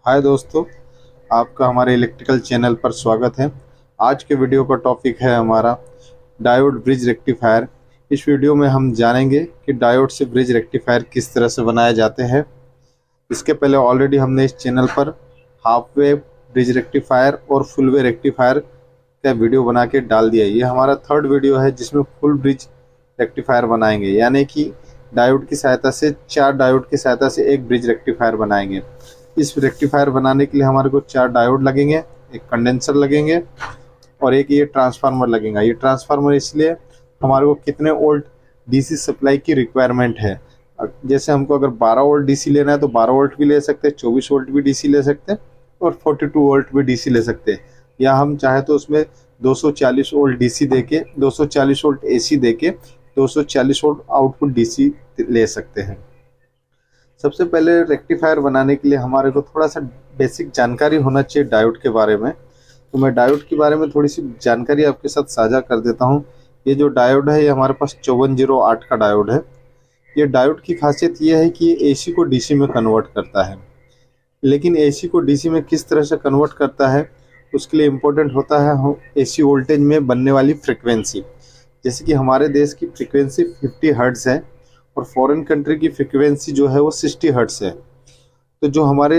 हाय दोस्तों, आपका हमारे इलेक्ट्रिकल चैनल पर स्वागत है। आज के वीडियो का टॉपिक है हमारा डायोड ब्रिज रेक्टिफायर। इस वीडियो में हम जानेंगे कि डायोड से ब्रिज रेक्टिफायर किस तरह से बनाए जाते हैं। इसके पहले ऑलरेडी हमने इस चैनल पर हाफ वे ब्रिज रेक्टिफायर और फुल वे रेक्टिफायर का वीडियो बना के डाल दिया। ये हमारा थर्ड वीडियो है जिसमें फुल ब्रिज रेक्टिफायर बनाएंगे, यानी कि डायोड की सहायता से 4 डायोड की सहायता से एक ब्रिज रेक्टिफायर बनाएंगे। इस रेक्टिफायर बनाने के लिए हमारे को 4 डायोड लगेंगे, एक कंडेंसर लगेंगे और एक ये ट्रांसफार्मर लगेगा। ये ट्रांसफार्मर इसलिए हमारे को कितने वोल्ट डीसी सप्लाई की रिक्वायरमेंट है। जैसे हमको अगर 12 वोल्ट डीसी लेना है तो 12 वोल्ट भी ले सकते हैं, 24 वोल्ट भी डीसी ले सकते हैं और 42 वोल्ट भी डीसी ले सकते हैं। या हम चाहे तो उसमें 240 वोल्ट डीसी देके 240 वोल्ट एसी देके 240 वोल्ट आउटपुट डीसी ले सकते हैं। सबसे पहले रेक्टिफायर बनाने के लिए हमारे को थोड़ा सा बेसिक जानकारी होना चाहिए डायोड के बारे में। तो मैं डायोड के बारे में थोड़ी सी जानकारी आपके साथ साझा कर देता हूँ। ये जो डायोड है ये हमारे पास 5408 का डायोड है। ये डायोड की खासियत ये है कि ये एसी को डीसी में कन्वर्ट करता है। लेकिन एसी को डीसी में किस तरह से कन्वर्ट करता है, उसके लिए इम्पोर्टेंट होता है एसी वोल्टेज में बनने वाली फ्रिक्वेंसी। जैसे कि हमारे देश की फ्रिक्वेंसी 50 हर्ट्ज़ है और फॉरेन कंट्री की फ्रिक्वेंसी जो है वो 60 हर्ट्ज़ है। तो जो हमारे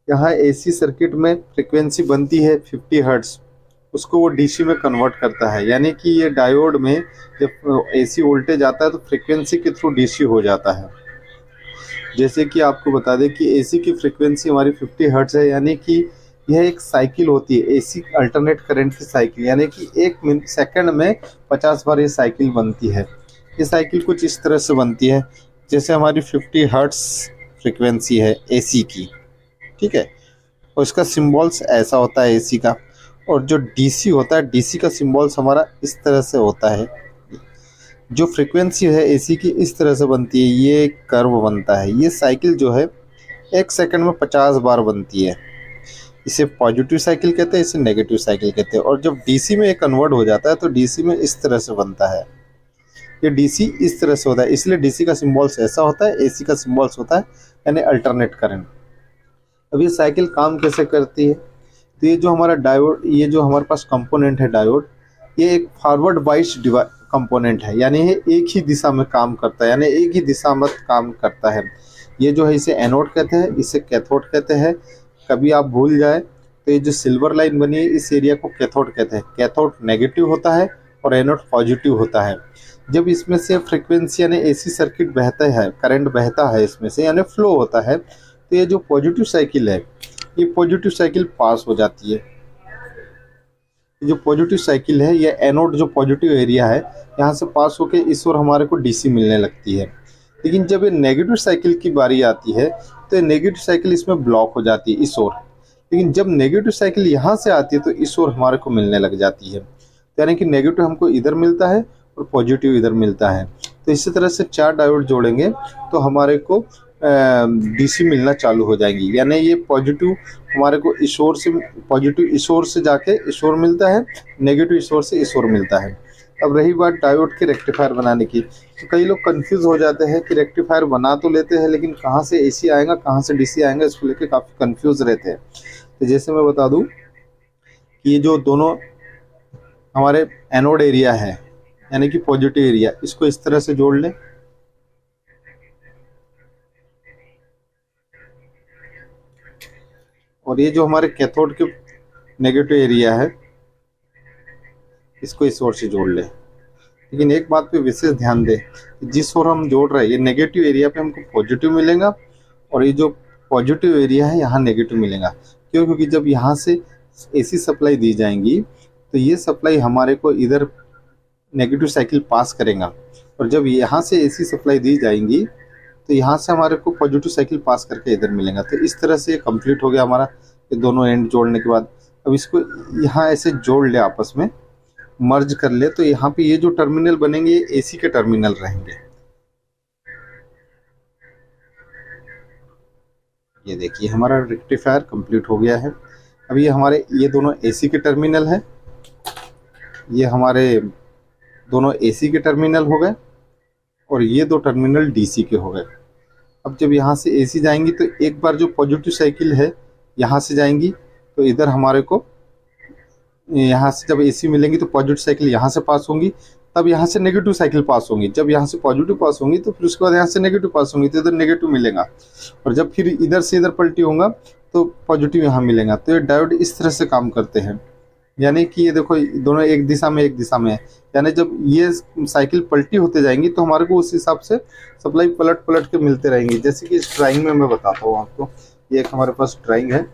यहाँ एसी सर्किट में फ्रिक्वेंसी बनती है 50 हर्ट्ज़, उसको वो डीसी में कन्वर्ट करता है। यानी कि ये डायोड में जब एसी वोल्टेज आता है तो फ्रिक्वेंसी के थ्रू डीसी हो जाता है। जैसे कि आपको बता दें कि एसी की फ्रिक्वेंसी हमारी 50 हर्ट्ज़ है, यानी कि यह एक साइकिल होती है, एसी अल्टरनेट करंट की साइकिल, यानी कि 1 सेकंड में 50 बार ये साइकिल बनती है। ये साइकिल कुछ इस तरह से बनती है जैसे हमारी 50 हर्ट्ज़ फ्रिक्वेंसी है एसी की, ठीक है। और इसका सिम्बॉल्स ऐसा होता है एसी का। और जो डीसी होता है, डीसी का सिम्बॉल्स हमारा इस तरह से होता है। जो फ्रिक्वेंसी है एसी की इस तरह से बनती है, ये कर्व बनता है। ये साइकिल जो है 1 सेकंड में 50 बार बनती है। इसे पॉजिटिव साइकिल कहते हैं, इसे नेगेटिव साइकिल कहते हैं। और जब डीसी में ये कन्वर्ट हो जाता है तो डीसी में इस तरह से बनता है। ये डीसी इस तरह से होता है, इसलिए डीसी का सिम्बॉल्स ऐसा होता है, एसी का सिम्बॉल्स होता है यानी अल्टरनेट करंट। अब ये साइकिल काम कैसे करती है, तो ये जो हमारा डायोड, ये जो हमारे पास कंपोनेंट है डायोड, ये एक फॉरवर्ड बाइस कंपोनेंट है, यानी ये एक ही दिशा में काम करता है, यानी एक ही दिशा में काम करता है। ये जो है इसे एनोड कहते हैं, इसे कैथोड कहते हैं। कभी आप भूल जाए तो ये जो सिल्वर लाइन बनी है इस एरिया को कैथोड कहते हैं। कैथोड नेगेटिव होता है और एनोड पॉजिटिव होता है। जब इसमें से फ्रिक्वेंसी यानी एसी सर्किट बहता है, करंट बहता है इसमें से यानी फ्लो होता है, तो ये जो पॉजिटिव साइकिल है ये पॉजिटिव साइकिल पास हो जाती है। जो पॉजिटिव साइकिल है ये एनोड जो पॉजिटिव एरिया है यहाँ से पास होके इस ओर हमारे को डीसी मिलने लगती है। लेकिन जब ये नेगेटिव साइकिल की बारी आती है तो ये नेगेटिव साइकिल इसमें ब्लॉक हो जाती है इस ओर। लेकिन जब नेगेटिव साइकिल यहाँ से आती है तो इस ओर हमारे को मिलने लग जाती है। यानी कि नेगेटिव हमको इधर मिलता है और पॉजिटिव इधर मिलता है। तो इसी तरह से 4 डायोड जोड़ेंगे तो हमारे को डीसी मिलना चालू हो जाएंगी। यानी ये पॉजिटिव हमारे को इस ओर से, पॉजिटिव इस ओर से जाके इस ओर मिलता है, नेगेटिव इस ओर से इस ओर मिलता है। अब रही बात डायोड के रेक्टिफायर बनाने की, तो कई लोग कंफ्यूज हो जाते हैं कि रेक्टिफायर बना तो लेते हैं लेकिन कहाँ से एसी आएगा कहाँ से डीसी आएगा, इसको लेके काफ़ी कंफ्यूज रहते हैं। तो जैसे मैं बता दूँ कि ये जो दोनों हमारे एनोड एरिया है यानी कि पॉजिटिव एरिया, इसको इस तरह से जोड़ लें। और ये जो हमारे कैथोड के नेगेटिव एरिया है इसको इस ओर से जोड़ लें। लेकिन एक बात पे विशेष ध्यान दें कि जिस ओर हम जोड़ रहे हैं ये नेगेटिव एरिया पे हमको पॉजिटिव मिलेगा और ये जो पॉजिटिव एरिया है यहाँ नेगेटिव मिलेगा। क्यों? क्योंकि जब यहाँ से एसी सप्लाई दी जाएंगी तो ये सप्लाई हमारे को इधर नेगेटिव साइकिल पास करेगा और जब यहाँ से एसी सप्लाई दी जाएंगी तो यहाँ से हमारे को पॉजिटिव साइकिल पास करके इधर मिलेगा। तो इस तरह से ये कंप्लीट हो गया हमारा ये दोनों एंड जोड़ने के बाद। अब इसको यहाँ ऐसे जोड़ ले, आपस में मर्ज कर ले, तो यहाँ पे ये जो टर्मिनल बनेंगे ये एसी के टर्मिनल रहेंगे। ये देखिए हमारा रेक्टिफायर कंप्लीट हो गया है। अब ये हमारे ये दोनों एसी के टर्मिनल है, ये हमारे दोनों एसी के टर्मिनल हो गए और ये 2 टर्मिनल डीसी के हो गए। अब जब यहाँ से एसी जाएंगी तो एक बार जो पॉजिटिव साइकिल है यहाँ से जाएंगी तो इधर हमारे को यहाँ से जब एसी मिलेंगी तो पॉजिटिव साइकिल यहाँ से पास होंगी, तब यहाँ से नेगेटिव साइकिल पास होंगी। जब यहाँ से पॉजिटिव पास होंगी तो फिर उसके बाद यहाँ से नेगेटिव पास होंगी तो इधर नेगेटिव मिलेगा, और जब फिर इधर से इधर पलटी होगा तो पॉजिटिव यहाँ मिलेगा। तो ये डायोड इस तरह से काम करते हैं, यानी कि ये देखो दोनों एक दिशा में है, यानी जब ये साइकिल पलटी होते जाएंगी तो हमारे को उस हिसाब से सप्लाई पलट पलट के मिलते रहेंगे। जैसे कि इस ड्राइंग में मैं बताता हूँ आपको, ये एक हमारे पास ड्राइंग है,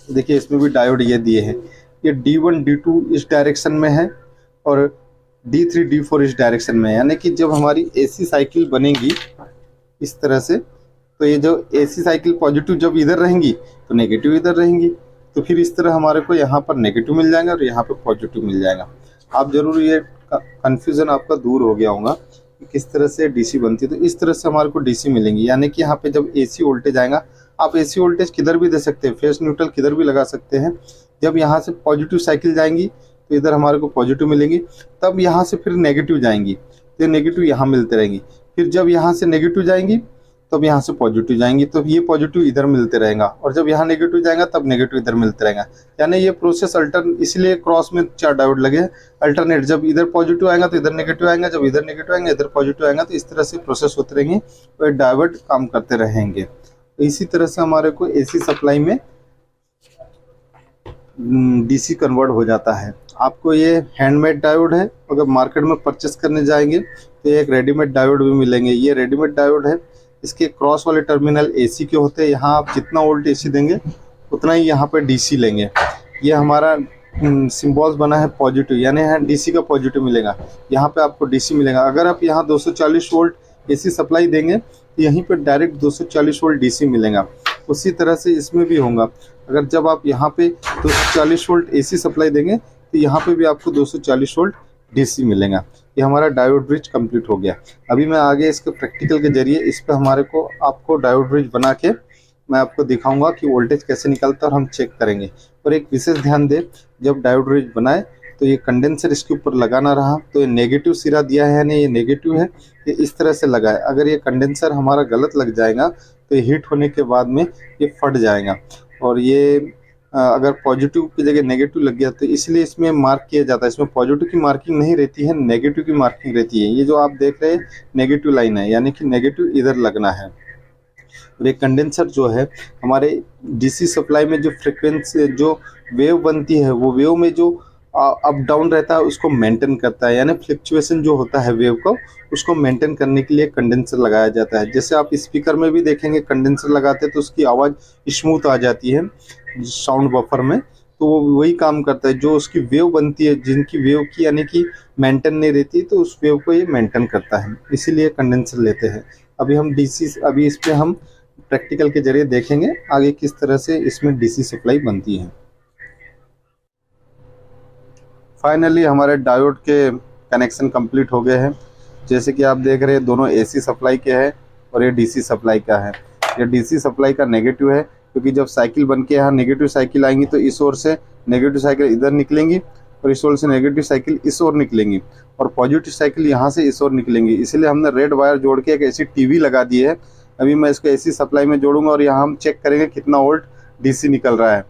देखिए इसमें भी डायोड ये दिए हैं। ये D1 D2 इस डायरेक्शन में है और D3 D4 इस डायरेक्शन में है, यानी कि जब हमारी एसी साइकिल बनेगी इस तरह से, तो ये जो एसी साइकिल पॉजिटिव जब इधर रहेंगी तो नेगेटिव इधर रहेंगी, तो फिर इस तरह हमारे को यहाँ पर नेगेटिव मिल जाएगा और यहाँ पे पॉजिटिव मिल जाएगा। आप जरूर ये कन्फ्यूज़न आपका दूर हो गया होगा कि किस तरह से डीसी बनती है। तो इस तरह से हमारे को डीसी मिलेंगी, यानी कि यहाँ पे जब एसी वोल्टेज आएगा, आप एसी वोल्टेज किधर भी दे सकते हैं, फेस न्यूट्रल किधर भी लगा सकते हैं। जब यहाँ से पॉजिटिव साइकिल जाएंगी तो इधर हमारे को पॉजिटिव मिलेंगी, तब यहाँ से फिर नेगेटिव जाएंगी तो नेगेटिव यहाँ मिलते रहेंगी। फिर जब यहाँ से नेगेटिव जाएंगी तब यहाँ से पॉजिटिव जाएंगी, तो ये पॉजिटिव इधर मिलते रहेगा, और जब यहाँ नेगेटिव जाएगा तब नेगेटिव इधर मिलते रहेगा। यानी ये प्रोसेस अल्टरनेट, इसलिए क्रॉस में 4 डायोड लगे हैं अल्टरनेट। जब इधर पॉजिटिव आएगा तो इधर नेगेटिव आएगा, जब इधर नेगेटिव आएंगे इधर पॉजिटिव आएगा, तो इस तरह से प्रोसेस होते रहेंगे और डायोड काम करते रहेंगे। तो इसी तरह से हमारे को एसी सप्लाई में डीसी कन्वर्ट हो जाता है। आपको ये हैंडमेड डायोड है, अगर मार्केट में परचेस करने जाएंगे तो एक रेडीमेड डायोड भी मिलेंगे। ये रेडीमेड डायोड है, इसके क्रॉस वाले टर्मिनल एसी के होते हैं। यहाँ आप जितना वोल्ट एसी देंगे उतना ही यहाँ पे डीसी लेंगे। ये हमारा सिंबल्स बना है पॉजिटिव, यानी यहाँ डीसी का पॉजिटिव मिलेगा, यहाँ पे आपको डीसी मिलेगा। अगर आप यहाँ 240 वोल्ट एसी सप्लाई देंगे तो यहीं पे डायरेक्ट 240 वोल्ट डीसी मिलेगा। उसी तरह से इसमें भी होगा, अगर जब आप यहाँ पे 240 वोल्ट एसी सप्लाई देंगे तो यहाँ पे भी आपको 240 वोल्ट डीसी मिलेगा। ये हमारा डायोड ब्रिज कंप्लीट हो गया। अभी मैं आगे इसके प्रैक्टिकल के जरिए इस पे हमारे को आपको डायोड ब्रिज बना के मैं आपको दिखाऊंगा कि वोल्टेज कैसे निकलता है और हम चेक करेंगे। और एक विशेष ध्यान दें, जब डायोड ब्रिज बनाए तो ये कंडेंसर इसके ऊपर लगाना रहा, तो ये नेगेटिव सिरा दिया है, यानी ये नेगेटिव है, ये इस तरह से लगाए। अगर ये कंडेंसर हमारा गलत लग जाएगा तो ये हीट होने के बाद में ये फट जाएगा, और ये अगर पॉजिटिव की जगह नेगेटिव लग गया तो इसलिए इसमें मार्क किया जाता है। इसमें पॉजिटिव की मार्किंग नहीं रहती है, नेगेटिव की मार्किंग रहती है। ये जो आप देख रहे हैं नेगेटिव लाइन है, यानी कि नेगेटिव इधर लगना है। और ये कंडेंसर जो है हमारे डीसी सप्लाई में जो फ्रिक्वेंसी जो वेव बनती है, वो वेव में जो अप डाउन रहता है उसको मेंटेन करता है, यानी फ्लक्चुएशन जो होता है वेव का उसको मेंटेन करने के लिए कंडेंसर लगाया जाता है। जैसे आप स्पीकर में भी देखेंगे कंडेंसर लगाते हैं तो उसकी आवाज़ स्मूथ आ जाती है साउंड बफर में, तो वो वही काम करता है। जो उसकी वेव बनती है, जिनकी वेव की यानी कि मेंटेन नहीं रहती, तो उस वेव को ये मेंटेन करता है, इसीलिए कंडेंसर लेते हैं। अभी हम अभी इस पर हम प्रैक्टिकल के जरिए देखेंगे आगे किस तरह से इसमें डीसी सप्लाई बनती है। फाइनली हमारे डायोड के कनेक्शन कंप्लीट हो गए हैं। जैसे कि आप देख रहे हैं दोनों एसी सप्लाई के हैं और ये डीसी सप्लाई का है। ये डीसी सप्लाई का नेगेटिव है, क्योंकि जब साइकिल बन के यहाँ नेगेटिव साइकिल आएंगी तो इस ओर से नेगेटिव साइकिल इधर निकलेंगी और इस ओर से नेगेटिव साइकिल इस ओर निकलेंगी, और पॉजिटिव साइकिल यहाँ से इस ओर निकलेंगी। इसलिए हमने रेड वायर जोड़ के एक ऐसी टीवी लगा दी है। अभी मैं इसको एसी सप्लाई में जोड़ूंगा और यहाँ हम चेक करेंगे कितना वोल्ट डीसी निकल रहा है।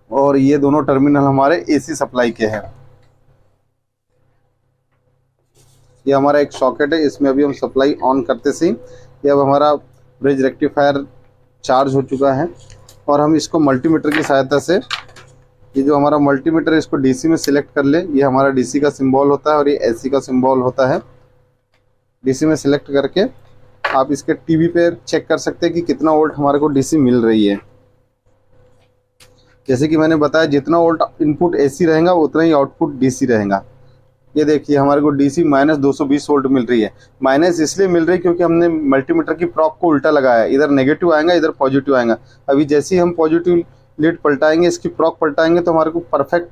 और ये दोनों टर्मिनल हमारे एसी सप्लाई के हैं। ये हमारा एक सॉकेट है, इसमें अभी हम सप्लाई ऑन करते से ये अब हमारा ब्रिज रेक्टिफायर चार्ज हो चुका है। और हम इसको मल्टीमीटर की सहायता से, ये जो हमारा मल्टीमीटर है इसको डीसी में सिलेक्ट कर ले। ये हमारा डीसी का सिंबल होता है और ये एसी का सिंबल होता है। डीसी में सिलेक्ट करके आप इसके टीवी पे चेक कर सकते हैं कि कितना वोल्ट हमारे को डीसी मिल रही है। जैसे कि मैंने बताया जितना वोल्ट इनपुट एसी रहेगा उतना ही आउटपुट डीसी रहेगा। ये देखिए हमारे को डीसी -220 वोल्ट मिल रही है। माइनस इसलिए मिल रही है क्योंकि हमने मल्टीमीटर की प्रॉप को उल्टा लगाया है, इधर नेगेटिव आएगा इधर पॉजिटिव आएगा। अभी जैसे ही हम पॉजिटिव लीड पलटाएंगे, इसकी प्रॉप पलटाएंगे तो हमारे को परफेक्ट,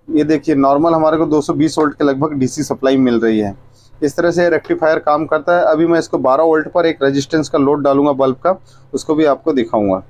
ये देखिए नॉर्मल हमारे को 220 वोल्ट के लगभग डीसी सप्लाई मिल रही है। इस तरह से रेक्टिफायर काम करता है। अभी मैं इसको 12 वोल्ट पर एक रेजिस्टेंस का लोड डालूंगा बल्ब का, उसको भी आपको दिखाऊंगा।